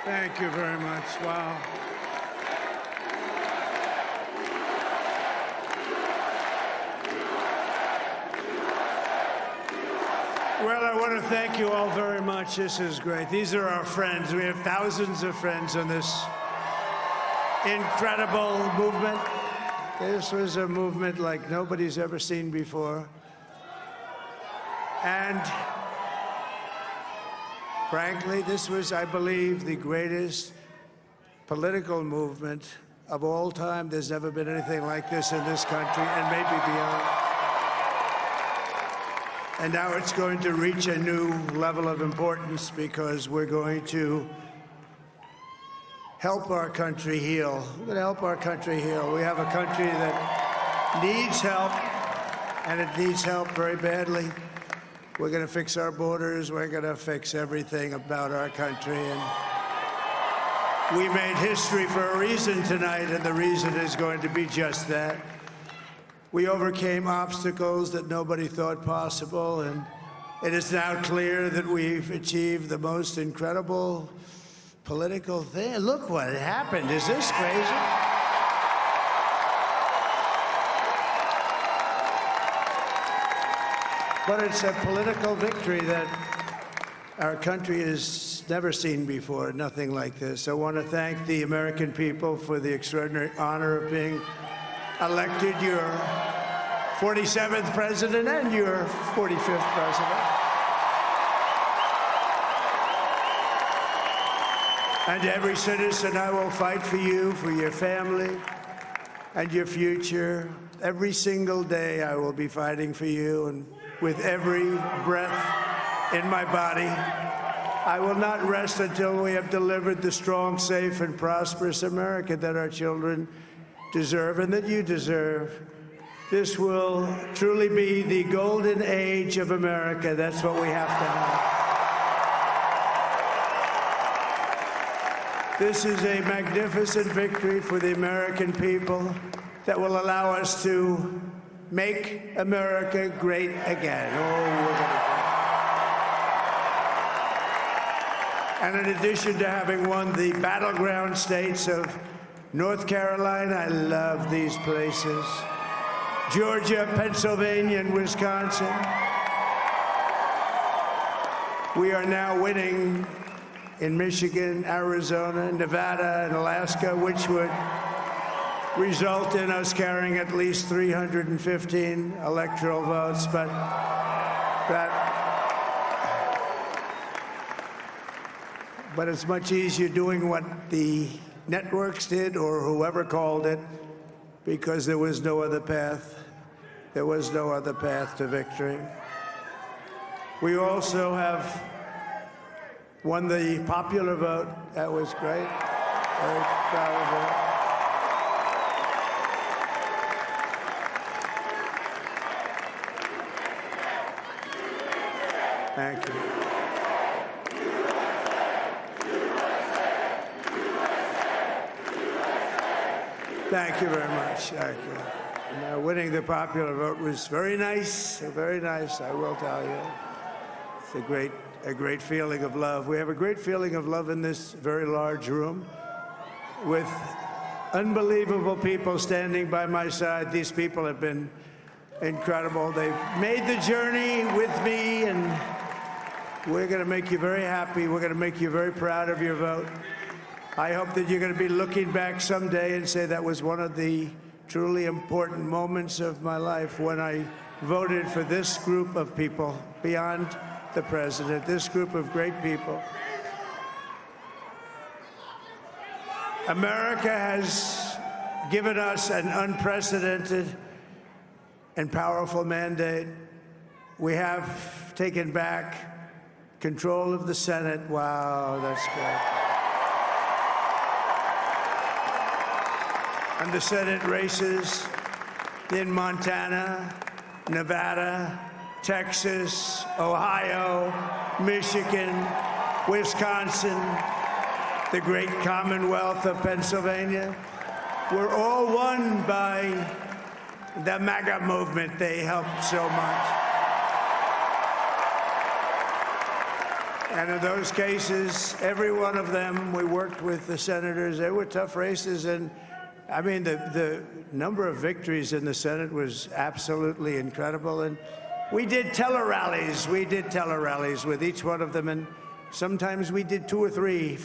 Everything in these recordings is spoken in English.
Thank you very much. Wow. Well, I want to thank you all very much. This is great. These are our friends. We have thousands of friends on this incredible movement. This was a movement like nobody's ever seen before. And frankly, this was, I believe, the greatest political movement of all time. There's never been anything like this in this country, and maybe beyond. And now it's going to reach a new level of importance because we're going to help our country heal. We're going to help our country heal. We have a country that needs help, and it needs help very badly. We're going to fix our borders. We're going to fix everything about our country. And we made history for a reason tonight, and the reason is going to be just that. We overcame obstacles that nobody thought possible, and it is now clear that we've achieved the most incredible political thing. Look what happened. Is this crazy? But it's a political victory that our country has never seen before, nothing like this. I want to thank the American people for the extraordinary honor of being elected your 47th president and your 45th president. And every citizen, I will fight for you, for your family, and your future. Every single day, I will be fighting for you, and with every breath in my body, I will not rest until we have delivered the strong, safe, and prosperous America that our children deserve and that you deserve. This will truly be the golden age of America. That's what we have to have. This is a magnificent victory for the American people that will allow us to make America great again. And in addition to having won the battleground states of North Carolina, I love these places, Georgia, Pennsylvania, and Wisconsin, we are now winning in Michigan, Arizona, Nevada, and Alaska, which would result in us carrying at least 315 electoral votes. But it's much easier doing what the networks did or whoever called it, because there was no other path. There was no other path to victory. We also have won the popular vote. That was great. Very proud of that. Thank you. Thank you very much. Thank you. And, winning the popular vote was very nice, I will tell you. It's a great feeling of love. We have a great feeling of love in this very large room with unbelievable people standing by my side. These people have been incredible. They've made the journey with me, and we're going to make you very happy. We're going to make you very proud of your vote. I hope that you're going to be looking back someday and say that was one of the truly important moments of my life when I voted for this group of people beyond the president, this group of great people. America has given us an unprecedented and powerful mandate. We have taken back control of the Senate. Wow, that's great. And the Senate races in Montana, Nevada, Texas, Ohio, Michigan, Wisconsin, the great Commonwealth of Pennsylvania, were all won by the MAGA movement. They helped so much. And in those cases, every one of them, we worked with the senators. They were tough races. And I mean, the number of victories in the Senate was absolutely incredible. And we did tele-rallies. We did tele-rallies with each one of them. And sometimes we did 2 or 3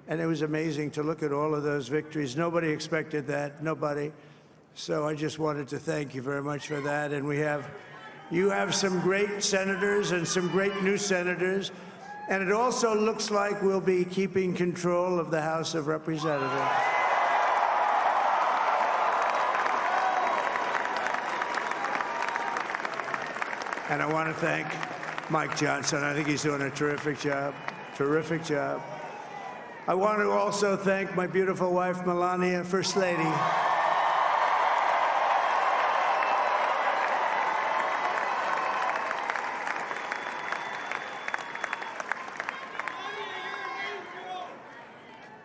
and it was amazing to look at all of those victories. Nobody expected that, nobody. So I just wanted to thank you very much for that. And you have some great senators and some great new senators. And it also looks like we'll be keeping control of the House of Representatives. And I want to thank Mike Johnson. I think he's doing a terrific job, terrific job. I want to also thank my beautiful wife, Melania, First Lady.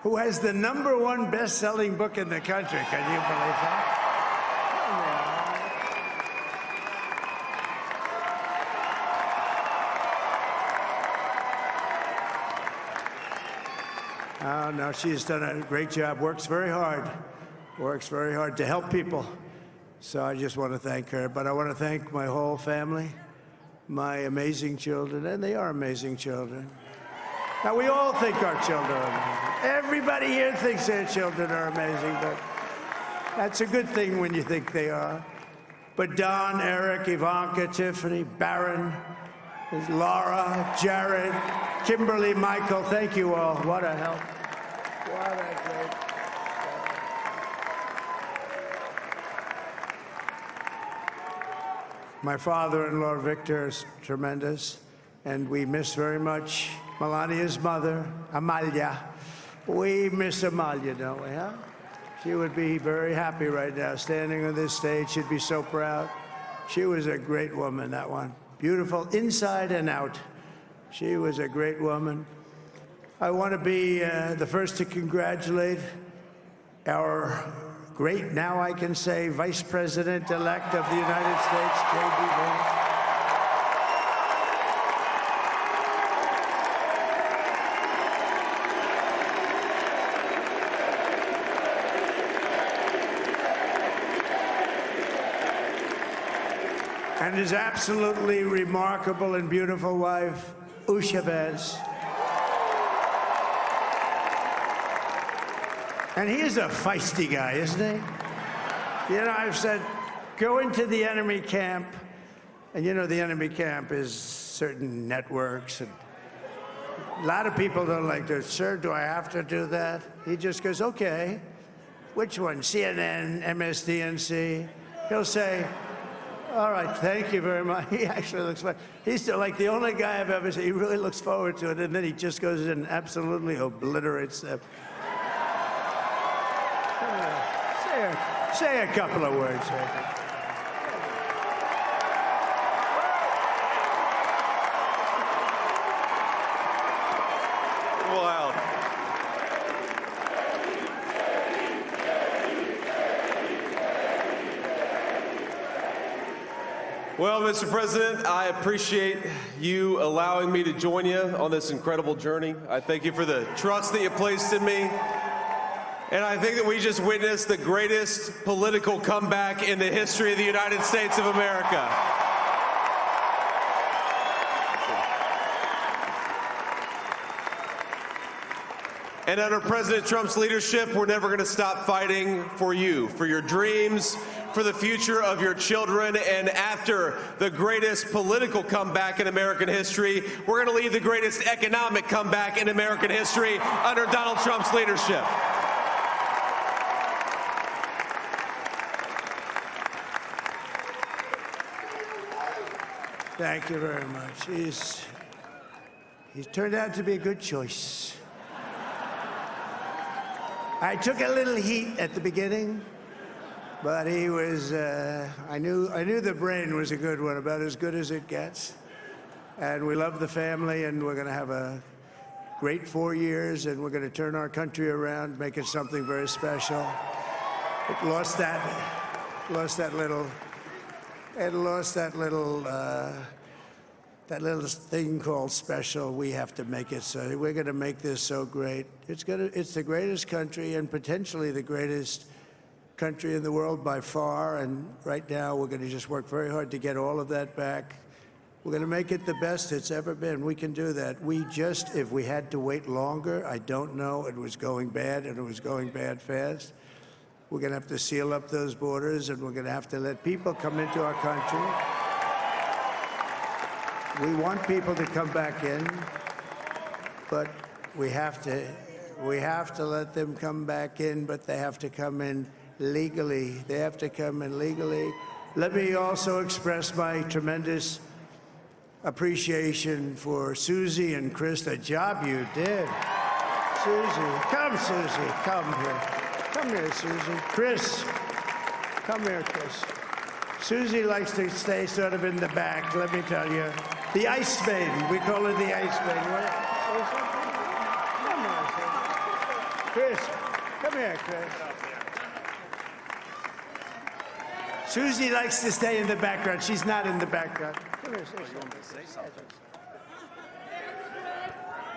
Who has the #1 best-selling book in the country. Can you believe that? Oh, no, she's done a great job, works very hard to help people. So I just want to thank her. But I want to thank my whole family, my amazing children, and they are amazing children. Now, we all think our children are amazing. Everybody here thinks their children are amazing, but that's a good thing when you think they are. But Don, Eric, Ivanka, Tiffany, Barron, Laura, Jared, Kimberly, Michael, thank you all. What a help. What a great help. My father-in-law, Victor, is tremendous, and we miss very much Melania's mother, Amalia. We miss Amalia, don't we, huh? She would be very happy right now, standing on this stage. She'd be so proud. She was a great woman, that one. Beautiful inside and out. She was a great woman. I want to be the first to congratulate our great, now I can say, Vice President-elect of the United States, JD Vance. And his absolutely remarkable and beautiful wife, Usha Vance. And he is a feisty guy, isn't he? You know, I've said, go into the enemy camp, and you know the enemy camp is certain networks, and a lot of people don't like to, sir, do I have to do that? He just goes, okay, which one, CNN, MSDNC? He'll say, all right, thank you very much. He actually looks fun. He's still like the only guy I've ever seen. He really looks forward to it, and then he just goes in and absolutely obliterates them. Say a couple of words. Wow. Well, Mr. President, I appreciate you allowing me to join you on this incredible journey. I thank you for the trust that you placed in me. And I think that we just witnessed the greatest political comeback in the history of the United States of America. And under President Trump's leadership, we're never going to stop fighting for you, for your dreams, for the future of your children. And after the greatest political comeback in American history, we're going to lead the greatest economic comeback in American history under Donald Trump's leadership. Thank you very much. He's turned out to be a good choice. I took a little heat at the beginning, but he was, I knew the brain was a good one, about as good as it gets. And we love the family, and we're going to have a great 4 years, and we're going to turn our country around, make it something very special. It lost that little that little thing called special, we have to make it so. We're going to make this so great. It's the greatest country and potentially the greatest country in the world by far. And right now, we're going to just work very hard to get all of that back. We're going to make it the best it's ever been. We can do that. If we had to wait longer, I don't know. It was going bad, and it was going bad fast. We're going to have to seal up those borders, and we're going to have to let people come into our country. We want people to come back in, but we have to let them come back in, but they have to come in legally. They have to come in legally. Let me also express my tremendous appreciation for Susie and Chris, the job you did. Susie, come here. Come here, Susie. Chris, come here, Chris. Susie likes to stay sort of in the back, let me tell you. The Ice Maiden, we call her the Ice Maiden. Come here, Chris. Come here, Chris. Susie likes to stay in the background. She's not in the background. Come here, say something.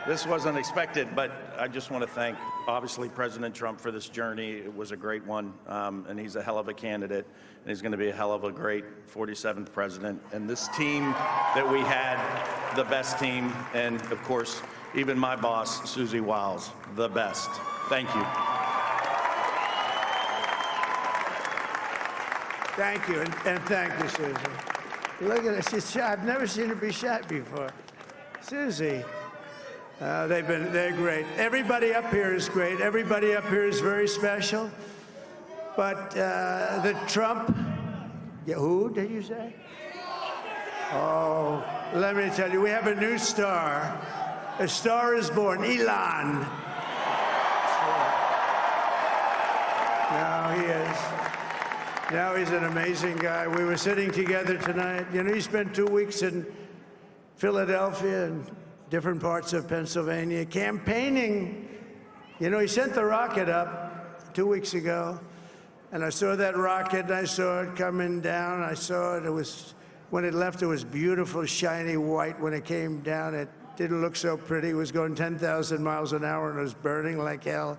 This wasn't expected, but I just want to thank, obviously, President Trump for this journey. It was a great one, and he's a hell of a candidate, and he's going to be a hell of a great 47th president. And this team that we had, the best team, and, of course, even my boss, Susie Wiles, the best. Thank you. Thank you, and thank you, Susie. Look at her, she's shot. I've never seen her be shot before. Susie, they're great. Everybody up here is great. Everybody up here is very special. But the Trump, who did you say? Oh, let me tell you, we have a new star. A star is born, Elon. Now he is. Now he's an amazing guy. We were sitting together tonight. You know, he spent 2 weeks in Philadelphia and different parts of Pennsylvania campaigning. You know, he sent the rocket up 2 weeks ago, and I saw that rocket, and I saw it coming down. I saw it. When it left, it was beautiful, shiny white. When it came down, it didn't look so pretty. It was going 10,000 miles an hour, and it was burning like hell.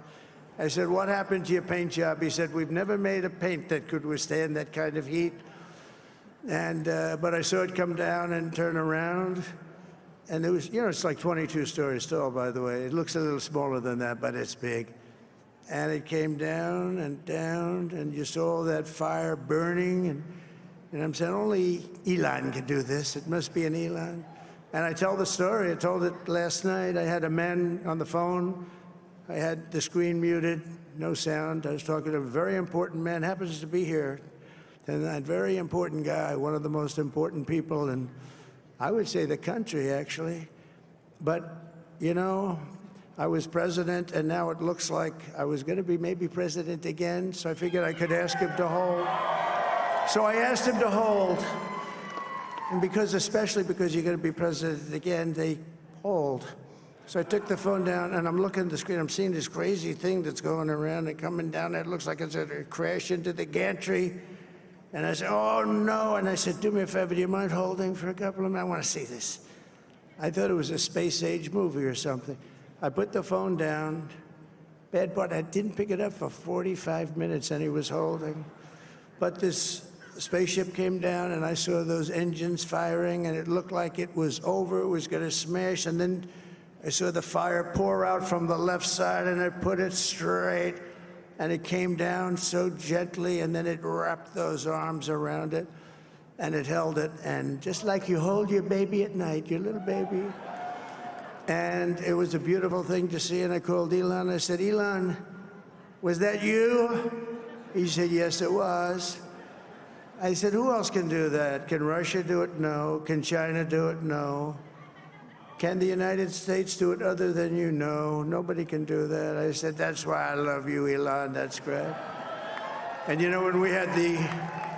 I said, what happened to your paint job? He said, we've never made a paint that could withstand that kind of heat. And but I saw it come down and turn around. And it was, you know, it's like 22 stories tall, by the way. It looks a little smaller than that, but it's big. And it came down, and you saw that fire burning. And I'm saying, only Elon can do this. It must be an Elon. And I tell the story. I told it last night. I had a man on the phone. I had the screen muted, no sound. I was talking to a very important man, happens to be here. And that very important guy, one of the most important people in, I would say, the country, actually. But, you know, I was president, and now it looks like I was going to be maybe president again, so I figured I could ask him to hold. So I asked him to hold. And especially because you're going to be president again, they hold. So I took the phone down, and I'm looking at the screen. I'm seeing this crazy thing that's going around and coming down. It looks like it's going to crash into the gantry. And I said, oh, no. And I said, do me a favor, do you mind holding for a couple of minutes? I want to see this. I thought it was a space-age movie or something. I put the phone down. Bad part, I didn't pick it up for 45 minutes, and he was holding. But this spaceship came down, and I saw those engines firing, and it looked like it was over. It was going to smash, and then I saw the fire pour out from the left side, and I put it straight, and it came down so gently, and then it wrapped those arms around it, and it held it, and just like you hold your baby at night, your little baby. And it was a beautiful thing to see, and I called Elon. I said, Elon, was that you? He said, yes, it was. I said, who else can do that? Can Russia do it? No. Can China do it? No. Can the United States do it other than you? No, nobody can do that. I said, that's why I love you, Elon. That's great. And you know, when we had the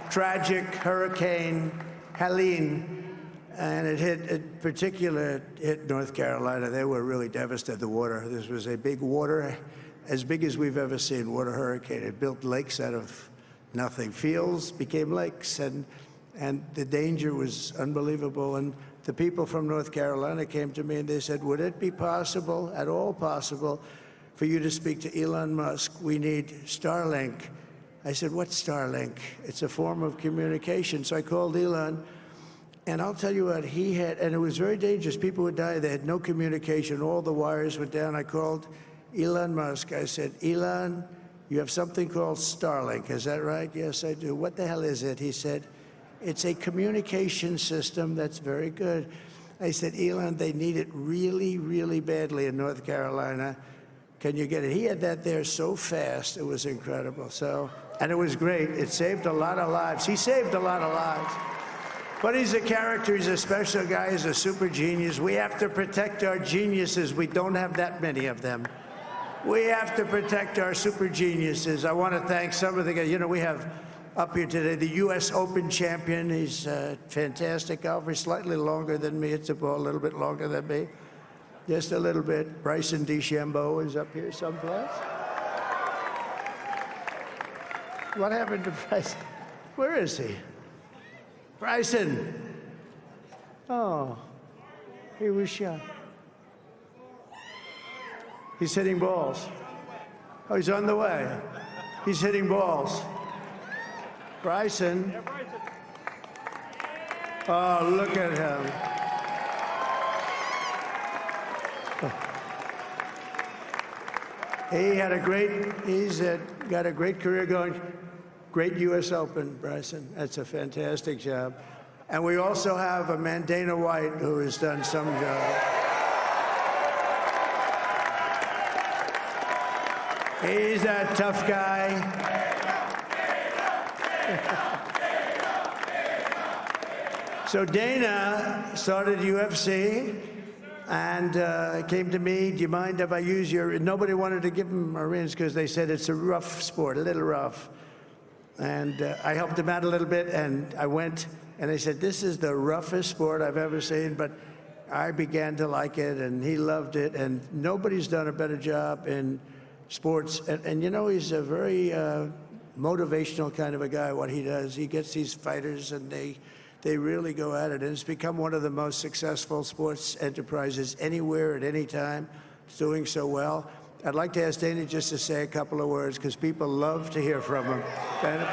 tragic Hurricane Helene, and it hit North Carolina, they were really devastated, the water. This was a big water, as big as we've ever seen, water hurricane. It built lakes out of nothing. Fields became lakes, and the danger was unbelievable. And the people from North Carolina came to me and they said, would it be possible, at all possible, for you to speak to Elon Musk? We need Starlink. I said, what's Starlink? It's a form of communication. So I called Elon, and I'll tell you what, he had, and it was very dangerous. People would die. They had no communication. All the wires went down. I called Elon Musk. I said, Elon, you have something called Starlink. Is that right? Yes, I do. What the hell is it? He said, it's a communication system that's very good. I said, Elon, they need it really, really badly in North Carolina. Can you get it? He had that there so fast. It was incredible. So, and it was great. It saved a lot of lives. He saved a lot of lives. But he's a character. He's a special guy. He's a super genius. We have to protect our geniuses. We don't have that many of them. We have to protect our super geniuses. I want to thank some of the guys. You know, we have up here today the U.S. Open champion. He's a fantastic golfer. Slightly longer than me. It's a ball a little bit longer than me. Just a little bit. Bryson DeChambeau is up here someplace. What happened to Bryson? Where is he? Bryson. Oh, he was shot. He's hitting balls. Oh, he's on the way. He's hitting balls. Bryson. Oh, look at him. He's got a great career going. Great U.S. Open, Bryson. That's a fantastic job. And we also have a man, Dana White, who has done some job. He's a tough guy. So Dana started UFC and came to me, do you mind if I use your, nobody wanted to give him a rinse because they said it's a rough sport, a little rough. And I helped him out a little bit, and I went, and they said, this is the roughest sport I've ever seen, but I began to like it, and he loved it, and nobody's done a better job in sports. And you know, he's a very motivational kind of a guy, what he does. He gets these fighters, and they really go at it, and it's become one of the most successful sports enterprises anywhere at any time. It's doing so well. I'd like to ask Dana just to say a couple of words, because people love to hear from him. Dana,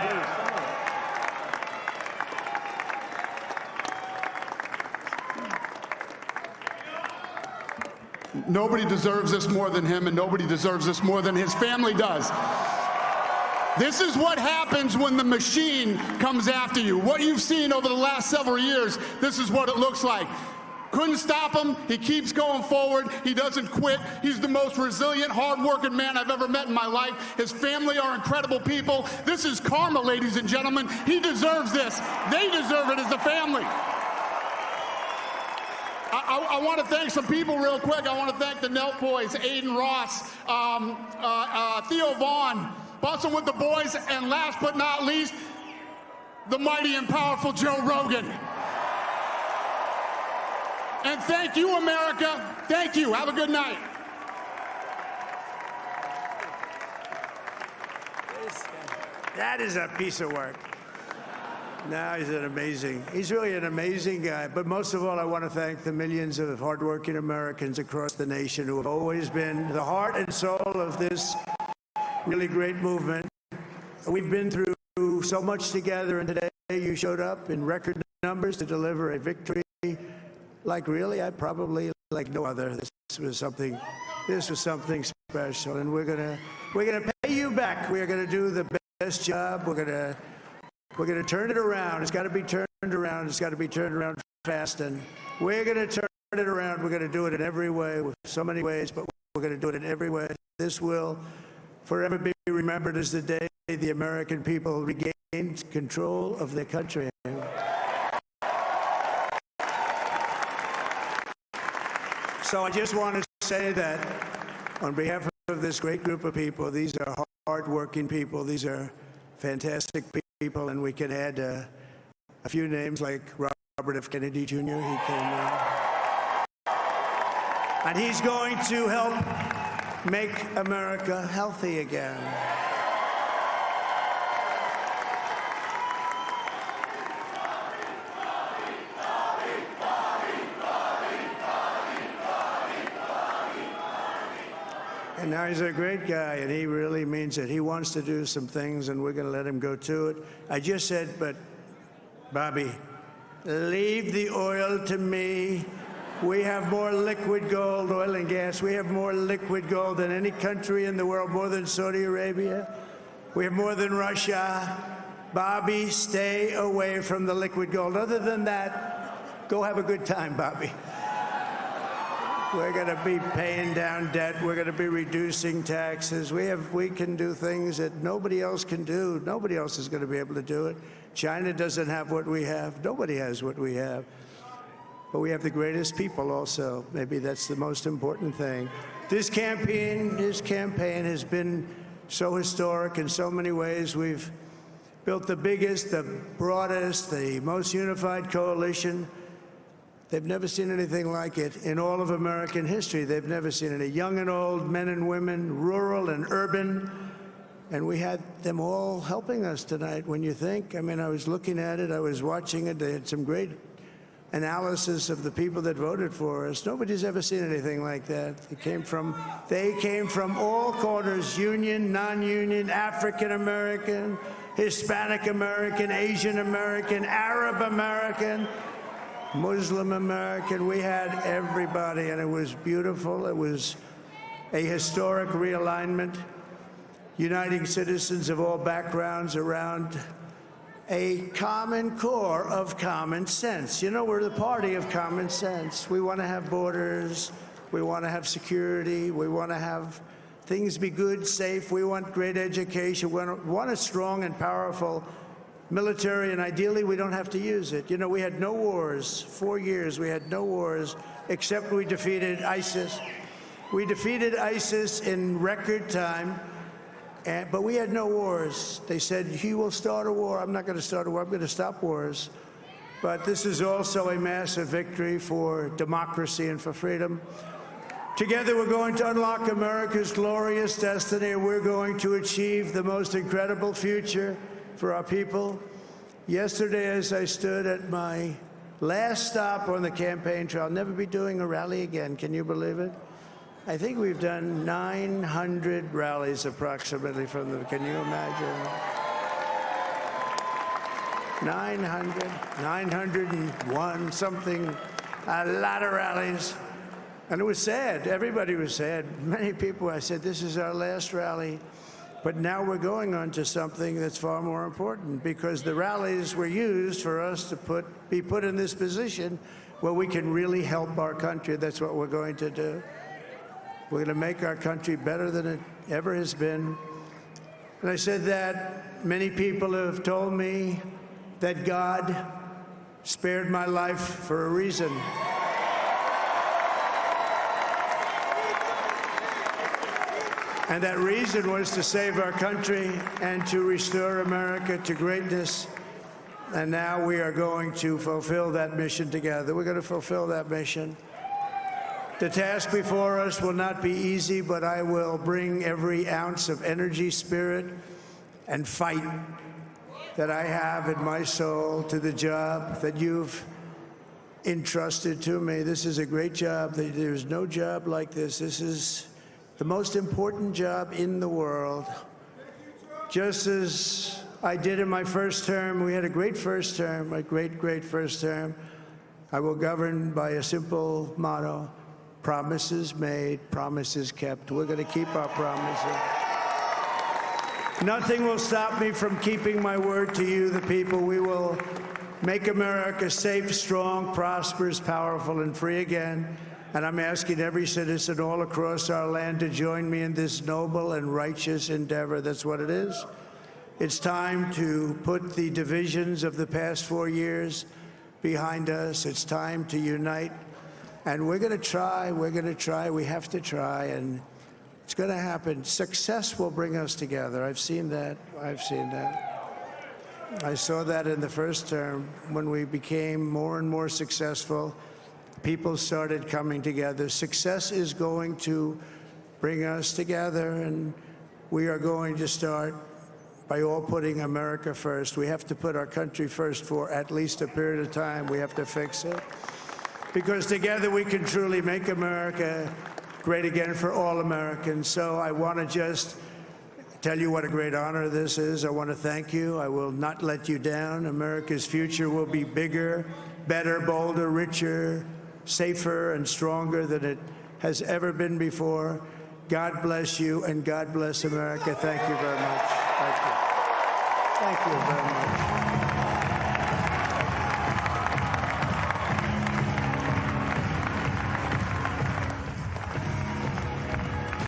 please. Nobody deserves this more than him, and nobody deserves this more than his family does. This is what happens when the machine comes after you. What you've seen over the last several years, this is what it looks like. Couldn't stop him. He keeps going forward. He doesn't quit. He's the most resilient, hard-working man I've ever met in my life. His family are incredible people. This is karma, ladies and gentlemen. He deserves this. They deserve it as a family. I want to thank some people real quick. I want to thank the Nelk boys, Aiden Ross, Theo Vaughn, busting with the boys, and last but not least, the mighty and powerful Joe Rogan. And thank you, America. Thank you. Have a good night. That is a piece of work. No, he's really an amazing guy. But most of all, I want to thank the millions of hardworking Americans across the nation who have always been the heart and soul of this really great movement. We've been through so much together, and today you showed up in record numbers to deliver a victory. Like really, I probably like no other. This was something special, and we're gonna pay you back. We're gonna do the best job. We're gonna turn it around. It's got to be turned around. It's got to be turned around fast, and we're gonna turn it around. We're gonna do it in every way, with so many ways, but we're gonna do it in every way. This will forever be remembered as the day the American people regained control of their country. So I just want to say that on behalf of this great group of people, these are hard-working people. These are fantastic people, and we can add a few names like Robert F. Kennedy Jr. He came and he's going to help make America healthy again. And now he's a great guy, and he really means it. He wants to do some things, and we're going to let him go to it. I just said, but, Bobby, leave the oil to me. We have more liquid gold, oil and gas. We have more liquid gold than any country in the world, more than Saudi Arabia. We have more than Russia. Bobby, stay away from the liquid gold. Other than that, go have a good time, Bobby. We're going to be paying down debt. We're going to be reducing taxes. We can do things that nobody else can do. Nobody else is going to be able to do it. China doesn't have what we have. Nobody has what we have. But we have the greatest people also. Maybe that's the most important thing. This campaign has been so historic in so many ways. We've built the biggest, the broadest, the most unified coalition. They've never seen anything like it in all of American history. They've never seen it. Young and old, men and women, rural and urban. And we had them all helping us tonight, when you think. I mean, I was looking at it. I was watching it. They had some great analysis of the people that voted for us. Nobody's ever seen anything like that. They came from all corners, union, non-union, African American, Hispanic American, Asian American, Arab American, Muslim American. We had everybody, and it was beautiful. It was a historic realignment, uniting citizens of all backgrounds around a common core of common sense. You know, we're the party of common sense. We want to have borders. We want to have security. We want to have things be good, safe. We want great education. We want a strong and powerful military, and ideally, we don't have to use it. You know, we had no wars. 4 years, we had no wars, except we defeated ISIS. We defeated ISIS in record time. But we had no wars. They said, he will start a war. I'm not going to start a war. I'm going to stop wars. But this is also a massive victory for democracy and for freedom. Together, we're going to unlock America's glorious destiny, and we're going to achieve the most incredible future for our people. Yesterday, as I stood at my last stop on the campaign trail, I'll never be doing a rally again. Can you believe it? I think we've done 900 rallies approximately from them. Can you imagine? 901, something, a lot of rallies. And it was sad. Everybody was sad. Many people, I said, this is our last rally. But now we're going on to something that's far more important, because the rallies were used for us to be put in this position where we can really help our country. That's what we're going to do. We're going to make our country better than it ever has been. And I said that many people have told me that God spared my life for a reason. And that reason was to save our country and to restore America to greatness. And now we are going to fulfill that mission together. We're going to fulfill that mission. The task before us will not be easy, but I will bring every ounce of energy, spirit, and fight that I have in my soul to the job that you've entrusted to me. This is a great job. There's no job like this. This is the most important job in the world. Just as I did in my first term, we had a great first term, a great, great first term. I will govern by a simple motto: promises made, promises kept. We're going to keep our promises. Nothing will stop me from keeping my word to you, the people. We will make America safe, strong, prosperous, powerful, and free again. And I'm asking every citizen all across our land to join me in this noble and righteous endeavor. That's what it is. It's time to put the divisions of the past 4 years behind us. It's time to unite. And we're going to try, we have to try, and it's going to happen. Success will bring us together. I've seen that. I saw that in the first term. When we became more and more successful, people started coming together. Success is going to bring us together, and we are going to start by all putting America first. We have to put our country first for at least a period of time. We have to fix it. Because together we can truly make America great again for all Americans. So I want to just tell you what a great honor this is. I want to thank you. I will not let you down. America's future will be bigger, better, bolder, richer, safer, and stronger than it has ever been before. God bless you, and God bless America. Thank you very much. Thank you. Thank you very much.